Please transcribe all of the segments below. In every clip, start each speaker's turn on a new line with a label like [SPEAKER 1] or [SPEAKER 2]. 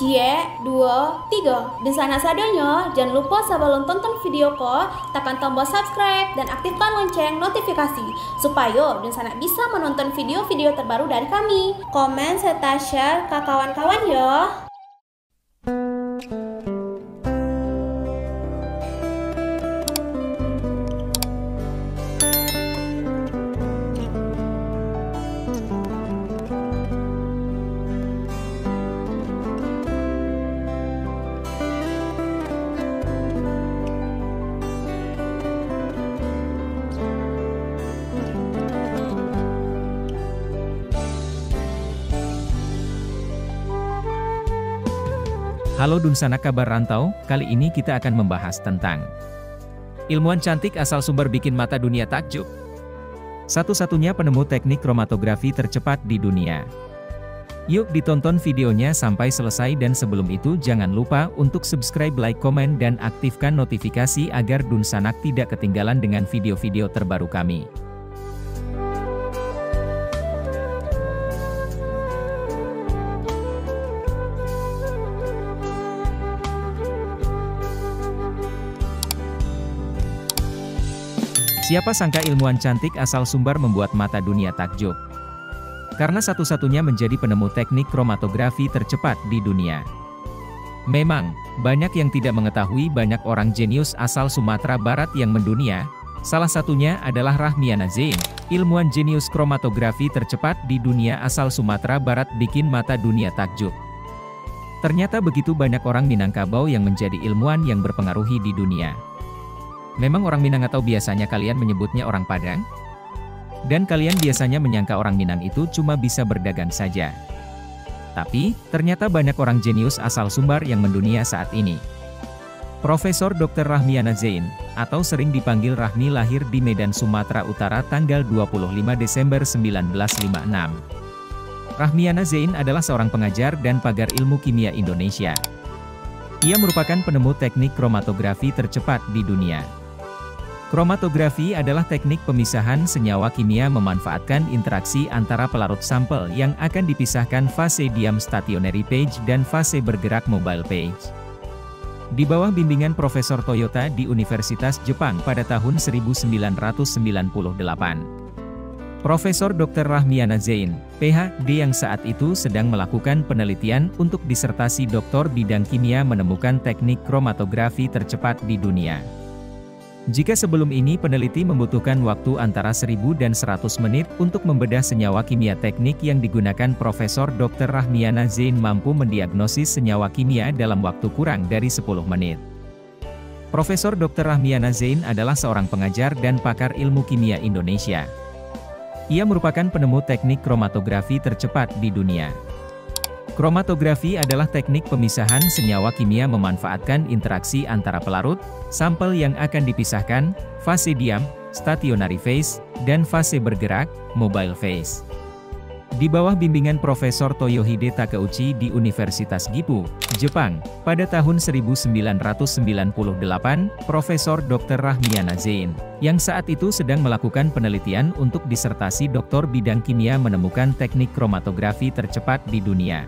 [SPEAKER 1] Cie, 2, 3. Dan sana sadanya, jangan lupa sebelum tonton video ko, tekan tombol subscribe dan aktifkan lonceng notifikasi supaya dan sana bisa menonton video-video terbaru dari kami. Komen serta share ke kawan-kawan ya.
[SPEAKER 2] Halo Dunsana kabar rantau, kali ini kita akan membahas tentang ilmuwan cantik asal sumber bikin mata dunia takjub. Satu-satunya penemu teknik kromatografi tercepat di dunia. Yuk ditonton videonya sampai selesai dan sebelum itu jangan lupa untuk subscribe, like, komen, dan aktifkan notifikasi agar Dunsanak tidak ketinggalan dengan video-video terbaru kami. Siapa sangka ilmuwan cantik asal sumber membuat mata dunia takjub. Karena satu-satunya menjadi penemu teknik kromatografi tercepat di dunia. Memang, banyak yang tidak mengetahui banyak orang jenius asal Sumatera Barat yang mendunia. Salah satunya adalah Rahmiana Zein, ilmuwan jenius kromatografi tercepat di dunia asal Sumatera Barat bikin mata dunia takjub. Ternyata begitu banyak orang Minangkabau yang menjadi ilmuwan yang berpengaruhi di dunia. Memang orang Minang atau biasanya kalian menyebutnya orang Padang? Dan kalian biasanya menyangka orang Minang itu cuma bisa berdagang saja. Tapi, ternyata banyak orang jenius asal sumber yang mendunia saat ini. Profesor Dr. Rahmiana Zein, atau sering dipanggil Rahmi lahir di Medan, Sumatera Utara tanggal 25 Desember 1956. Rahmiana Zein adalah seorang pengajar dan pagar ilmu kimia Indonesia. Ia merupakan penemu teknik kromatografi tercepat di dunia. Kromatografi adalah teknik pemisahan senyawa kimia memanfaatkan interaksi antara pelarut sampel yang akan dipisahkan fase diam stationary phase dan fase bergerak mobile phase. Di bawah bimbingan Profesor Toyota di Universitas Jepang pada tahun 1998. Profesor Dr. Rahmiana Zein, PhD yang saat itu sedang melakukan penelitian untuk disertasi doktor bidang kimia menemukan teknik kromatografi tercepat di dunia. Jika sebelum ini peneliti membutuhkan waktu antara 1000 dan 100 menit untuk membedah senyawa kimia, teknik yang digunakan Profesor Dr. Rahmiana Zein mampu mendiagnosis senyawa kimia dalam waktu kurang dari 10 menit. Profesor Dr. Rahmiana Zein adalah seorang pengajar dan pakar ilmu kimia Indonesia. Ia merupakan penemu teknik kromatografi tercepat di dunia. Kromatografi adalah teknik pemisahan senyawa kimia memanfaatkan interaksi antara pelarut, sampel yang akan dipisahkan, fase diam, stationary phase, dan fase bergerak, mobile phase. Di bawah bimbingan Profesor Toyohide Takeuchi di Universitas Gifu, Jepang, pada tahun 1998, Profesor Dr. Rahmiana Zein, yang saat itu sedang melakukan penelitian untuk disertasi doktor bidang kimia menemukan teknik kromatografi tercepat di dunia.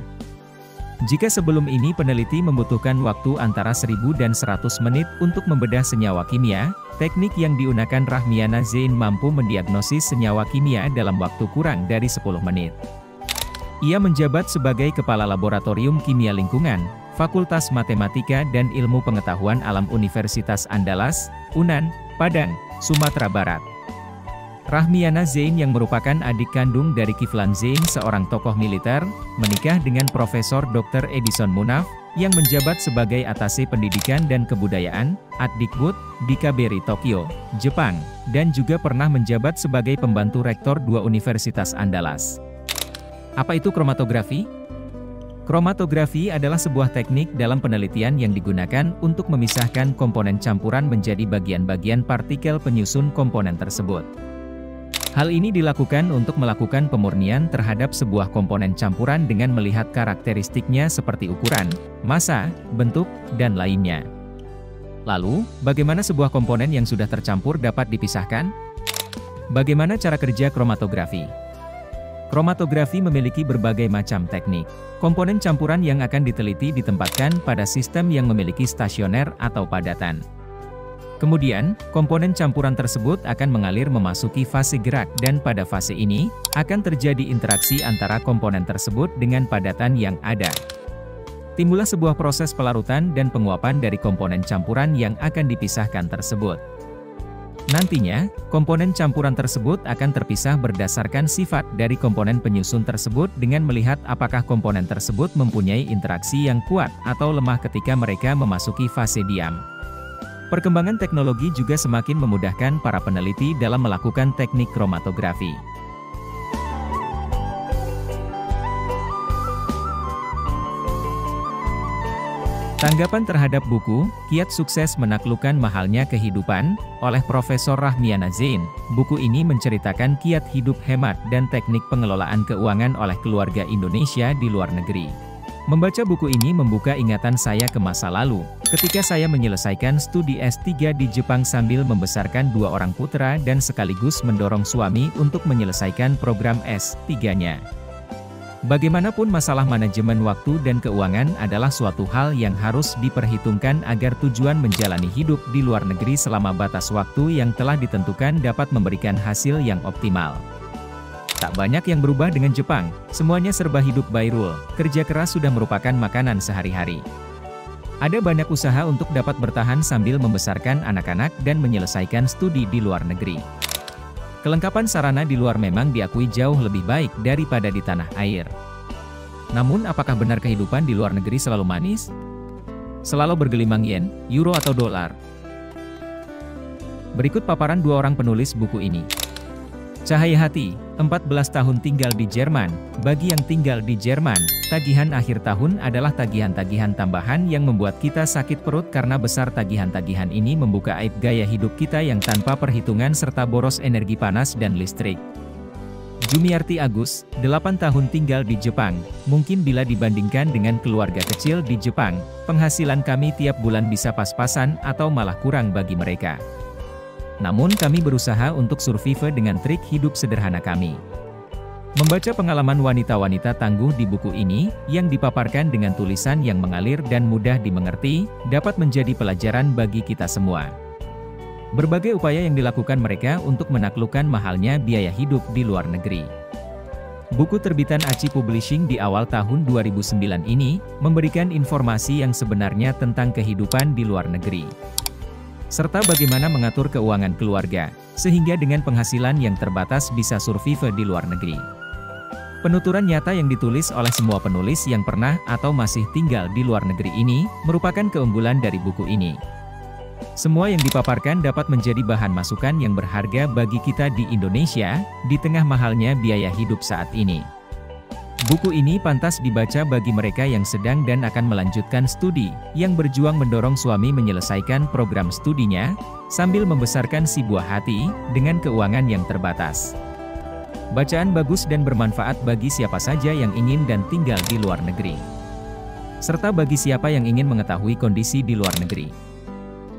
[SPEAKER 2] Jika sebelum ini peneliti membutuhkan waktu antara 1000 dan 100 menit untuk membedah senyawa kimia, teknik yang digunakan Rahmiana Zein mampu mendiagnosis senyawa kimia dalam waktu kurang dari 10 menit. Ia menjabat sebagai Kepala Laboratorium Kimia Lingkungan, Fakultas Matematika dan Ilmu Pengetahuan Alam Universitas Andalas, Unan, Padang, Sumatera Barat. Rahmiana Zein yang merupakan adik kandung dari Kiflan Zein, seorang tokoh militer, menikah dengan Profesor Dr. Edison Munaf, yang menjabat sebagai Atase Pendidikan dan Kebudayaan, Adikbud, di KBRI Tokyo, Jepang, dan juga pernah menjabat sebagai pembantu rektor dua Universitas Andalas. Apa itu kromatografi? Kromatografi adalah sebuah teknik dalam penelitian yang digunakan untuk memisahkan komponen campuran menjadi bagian-bagian partikel penyusun komponen tersebut. Hal ini dilakukan untuk melakukan pemurnian terhadap sebuah komponen campuran dengan melihat karakteristiknya seperti ukuran, massa, bentuk, dan lainnya. Lalu, bagaimana sebuah komponen yang sudah tercampur dapat dipisahkan? Bagaimana cara kerja kromatografi? Kromatografi memiliki berbagai macam teknik. Komponen campuran yang akan diteliti ditempatkan pada sistem yang memiliki stasioner atau padatan. Kemudian, komponen campuran tersebut akan mengalir memasuki fase gerak dan pada fase ini, akan terjadi interaksi antara komponen tersebut dengan padatan yang ada. Timbullah sebuah proses pelarutan dan penguapan dari komponen campuran yang akan dipisahkan tersebut. Nantinya, komponen campuran tersebut akan terpisah berdasarkan sifat dari komponen penyusun tersebut dengan melihat apakah komponen tersebut mempunyai interaksi yang kuat atau lemah ketika mereka memasuki fase diam. Perkembangan teknologi juga semakin memudahkan para peneliti dalam melakukan teknik kromatografi. Tanggapan terhadap buku, Kiat Sukses Menaklukkan Mahalnya Kehidupan, oleh Profesor Rahmiana Zain. Buku ini menceritakan kiat hidup hemat dan teknik pengelolaan keuangan oleh keluarga Indonesia di luar negeri. Membaca buku ini membuka ingatan saya ke masa lalu, ketika saya menyelesaikan studi S3 di Jepang sambil membesarkan 2 orang putra dan sekaligus mendorong suami untuk menyelesaikan program S3-nya. Bagaimanapun masalah manajemen waktu dan keuangan adalah suatu hal yang harus diperhitungkan agar tujuan menjalani hidup di luar negeri selama batas waktu yang telah ditentukan dapat memberikan hasil yang optimal. Tak banyak yang berubah dengan Jepang, semuanya serba hidup by rule, kerja keras sudah merupakan makanan sehari-hari. Ada banyak usaha untuk dapat bertahan sambil membesarkan anak-anak dan menyelesaikan studi di luar negeri. Kelengkapan sarana di luar memang diakui jauh lebih baik daripada di tanah air. Namun apakah benar kehidupan di luar negeri selalu manis? Selalu bergelimang yen, euro atau dolar? Berikut paparan 2 orang penulis buku ini. Cahaya Hati, 14 tahun tinggal di Jerman. Bagi yang tinggal di Jerman, tagihan akhir tahun adalah tagihan-tagihan tambahan yang membuat kita sakit perut karena besar tagihan-tagihan ini membuka aib gaya hidup kita yang tanpa perhitungan serta boros energi panas dan listrik. Jumiarti Agus, 8 tahun tinggal di Jepang. Mungkin bila dibandingkan dengan keluarga kecil di Jepang, penghasilan kami tiap bulan bisa pas-pasan atau malah kurang bagi mereka. Namun kami berusaha untuk survive dengan trik hidup sederhana kami. Membaca pengalaman wanita-wanita tangguh di buku ini, yang dipaparkan dengan tulisan yang mengalir dan mudah dimengerti, dapat menjadi pelajaran bagi kita semua. Berbagai upaya yang dilakukan mereka untuk menaklukkan mahalnya biaya hidup di luar negeri. Buku terbitan Aci Publishing di awal tahun 2009 ini, memberikan informasi yang sebenarnya tentang kehidupan di luar negeri. Serta bagaimana mengatur keuangan keluarga, sehingga dengan penghasilan yang terbatas bisa survive di luar negeri. Penuturan nyata yang ditulis oleh semua penulis yang pernah atau masih tinggal di luar negeri ini, merupakan keunggulan dari buku ini. Semua yang dipaparkan dapat menjadi bahan masukan yang berharga bagi kita di Indonesia, di tengah mahalnya biaya hidup saat ini. Buku ini pantas dibaca bagi mereka yang sedang dan akan melanjutkan studi, yang berjuang mendorong suami menyelesaikan program studinya, sambil membesarkan si buah hati, dengan keuangan yang terbatas. Bacaan bagus dan bermanfaat bagi siapa saja yang ingin dan tinggal di luar negeri. Serta bagi siapa yang ingin mengetahui kondisi di luar negeri.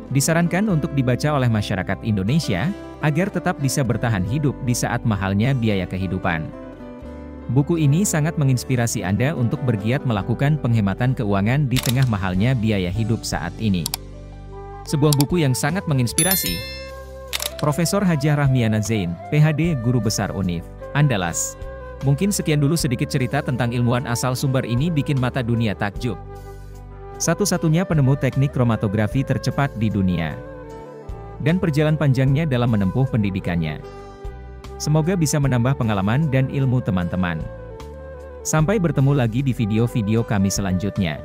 [SPEAKER 2] Disarankan untuk dibaca oleh masyarakat Indonesia, agar tetap bisa bertahan hidup di saat mahalnya biaya kehidupan. Buku ini sangat menginspirasi Anda untuk bergiat melakukan penghematan keuangan di tengah mahalnya biaya hidup saat ini. Sebuah buku yang sangat menginspirasi. Profesor Hajah Rahmiana Zain, PhD, Guru Besar Univ. Andalas. Mungkin sekian dulu sedikit cerita tentang ilmuwan asal sumber ini bikin mata dunia takjub. Satu-satunya penemu teknik kromatografi tercepat di dunia. Dan perjalanan panjangnya dalam menempuh pendidikannya. Semoga bisa menambah pengalaman dan ilmu teman-teman. Sampai bertemu lagi di video-video kami selanjutnya.